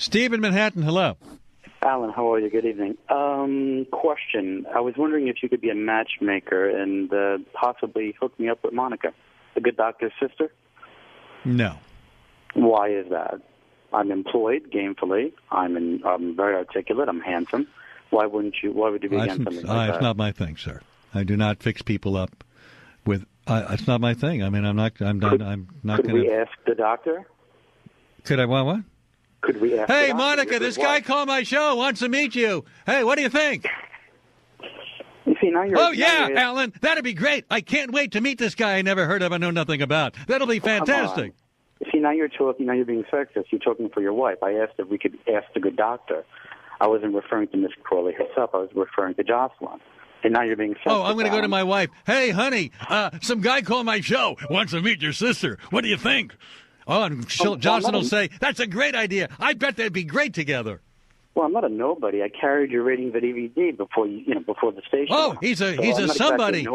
Steve in Manhattan, hello. Alan, how are you? Good evening. Question. I was wondering if you could be a matchmaker and possibly hook me up with Monica, the good doctor's sister? No. Why is that? I'm employed gainfully. I'm very articulate. I'm handsome. Why would you be against something like that? It's not my thing, sir. I do not fix people up with. It's not my thing. I mean, I'm not. I'm not going to. Could we ask the doctor? Could I? What? Could we ask? Hey, Monica, this guy called my show. Wants to meet you. Hey, what do you think? You see, now you're. Oh yeah, Alan, that'd be great. I can't wait to meet this guy I never heard of and know nothing about. That'll be fantastic. See, now you're talking. Now you're being sexist. You're talking for your wife. I asked if we could ask the good doctor. I wasn't referring to Miss Crowley herself. I was referring to Jocelyn. And now you're being sexist. Oh, I'm going to go to my wife. Hey, honey, some guy called my show. Wants to meet your sister. What do you think? Oh, and Jocelyn will say, that's a great idea. I bet they'd be great together. Well, I'm not a nobody. I carried your ratings at DVD before before the station. Oh, he's a somebody.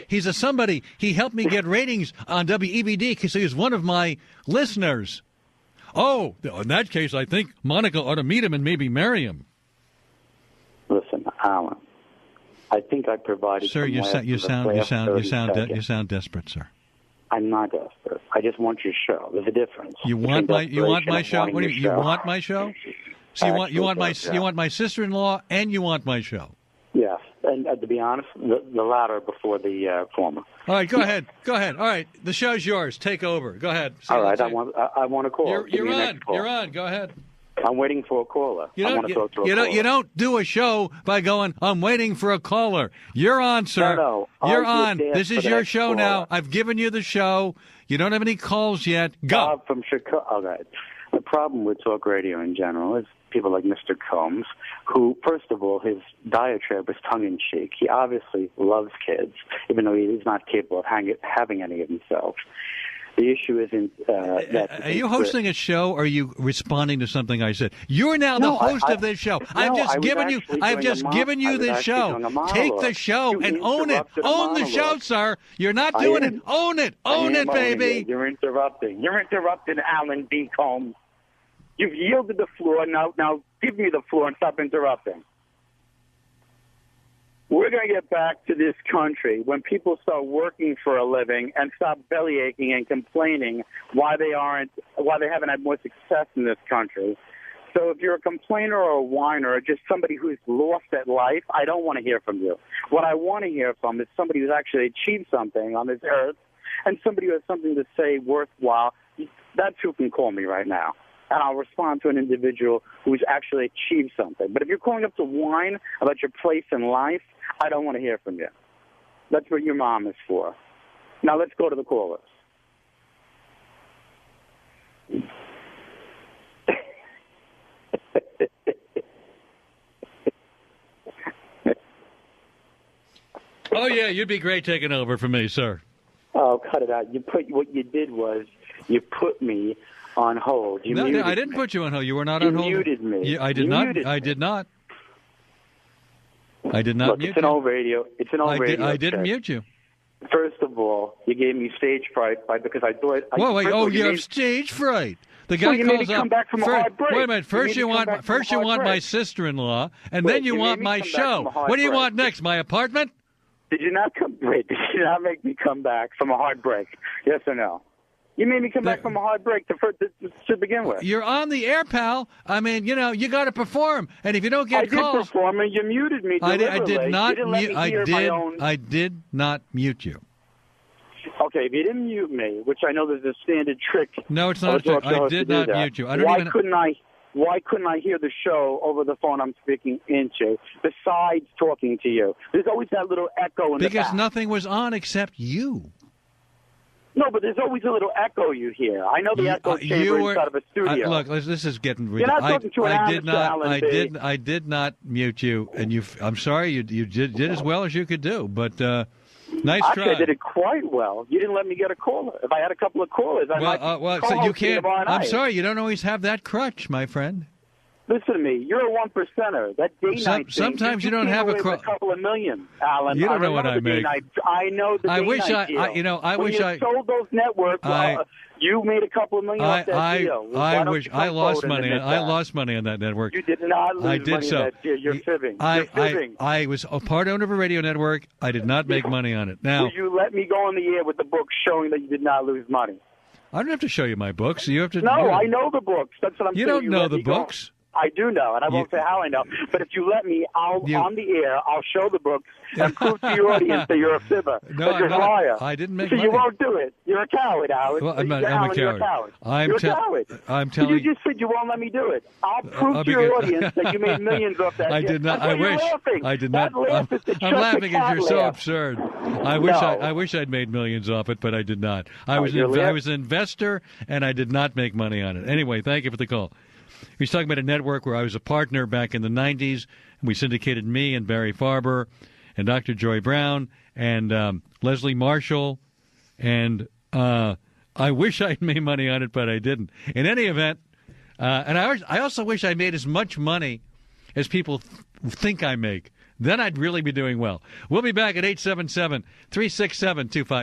He's a somebody. He helped me get ratings on WEBD because he was one of my listeners. Oh, in that case, I think Monica ought to meet him and maybe marry him. Listen, Alan, I think I provided. Sir, you sound desperate, sir. I'm not desperate. I just want your show. There's a difference. You want my show? What do you want my show? So you want my sister-in-law and you want my show? Yes, and to be honest, the latter before the former. All right, go ahead. All right, the show's yours. Take over. Go ahead. All right, I want a call. You're on. You're on. Go ahead. I'm waiting for a caller. You don't do a show by going, I'm waiting for a caller. You're on, sir. No. You're on. This is your show now. I've given you the show. You don't have any calls yet. Go. From Chicago. All right. The problem with talk radio in general is people like Mr. Combs, who, first of all, his diatribe was tongue-in-cheek. He obviously loves kids, even though he's not capable of having any of himself. The issue isn't that. Are you hosting a show, or are you responding to something I said? You're now the host of this show. I've just given you this show. Take the show and own it. Own the show, sir. You're not doing it. Own it. Own it, baby. You're interrupting. You're interrupting, Alan B. Combs. You've yielded the floor. Now give me the floor and stop interrupting. We're going to get back to this country when people start working for a living and stop bellyaching and complaining why they haven't had more success in this country. So if you're a complainer or a whiner or just somebody who's lost at life, I don't want to hear from you. What I want to hear from is somebody who's actually achieved something on this earth and somebody who has something to say worthwhile. That's who can call me right now. And I'll respond to an individual who's actually achieved something. But if you're calling up to whine about your place in life, I don't want to hear from you. That's what your mom is for. Now let's go to the callers. Oh, yeah, you'd be great taking over for me, sir. Oh, cut it out. What you did was you put me on hold. No, I didn't put you on hold. You were not on hold. You muted me. I did not. I did not. I did not Look, mute it's an old radio. It's an old radio. I didn't mute you. First of all, you gave me stage fright because I thought. Wait! Oh, you have stage fright. The guy calls up. Come back from a hard break. Wait a minute. First you want my sister-in-law, and then you want my show. What do you want next? My apartment? Did you not make me come back from a hard break? Yes or no? You made me come back from a hard break to begin with. You're on the air, pal. I mean, you got to perform, and if you don't get calls, I did perform, and you muted me. I did not. I did not mute you. Okay, if you didn't mute me, which I know there's a standard trick. No, it's not. I did not mute you. Why couldn't I hear the show over the phone I'm speaking into, besides talking to you? There's always that little echo in the back. Because nothing was on except you. No, but there's always a little echo you hear. I know the echo chamber inside of a studio. Look, this is getting ridiculous. You're not talking to an I did not mute you, and I'm sorry. You did as well as you could do, but nice try. Actually, I did it quite well. You didn't let me get a caller. If I had a couple of callers, so you can't. I'm sorry, you don't always have that crutch, my friend. Listen to me. You're a one percenter. That day night. Sometimes you don't have a couple of million, Alan. You don't know what I make. I know the day night deal. I wish I sold those networks. You made a couple of million off that deal. I lost money. I lost money on that network. You did not lose money that deal. You're fibbing. I was a part owner of a radio network. I did not make money on it. Now, will you let me go on the air with the book showing that you did not lose money? I don't have to show you my books. You have to. No, I know the books. That's what I'm saying. You don't know the books. I do know, and I won't say how I know. But if you let me, on the air, I'll show the books and prove to your audience that you're a fibber, that you're a liar. I didn't make money. You won't do it. You're a coward, Howard. Well, I'm a coward. You're a coward. You're a coward. I'm telling you. just said you won't let me do it. I'll prove to your audience that you made millions off that. I did not. I wish. I did not. I'm laughing because you're so absurd. I wish I'd made millions off it, but I did not. I was an investor, and I did not make money on it. Anyway, thank you for the call. He was talking about a network where I was a partner back in the 90s. And we syndicated me and Barry Farber and Dr. Joy Brown and Leslie Marshall. And I wish I'd made money on it, but I didn't. In any event, and I also wish I made as much money as people think I make. Then I'd really be doing well. We'll be back at 877-367-25.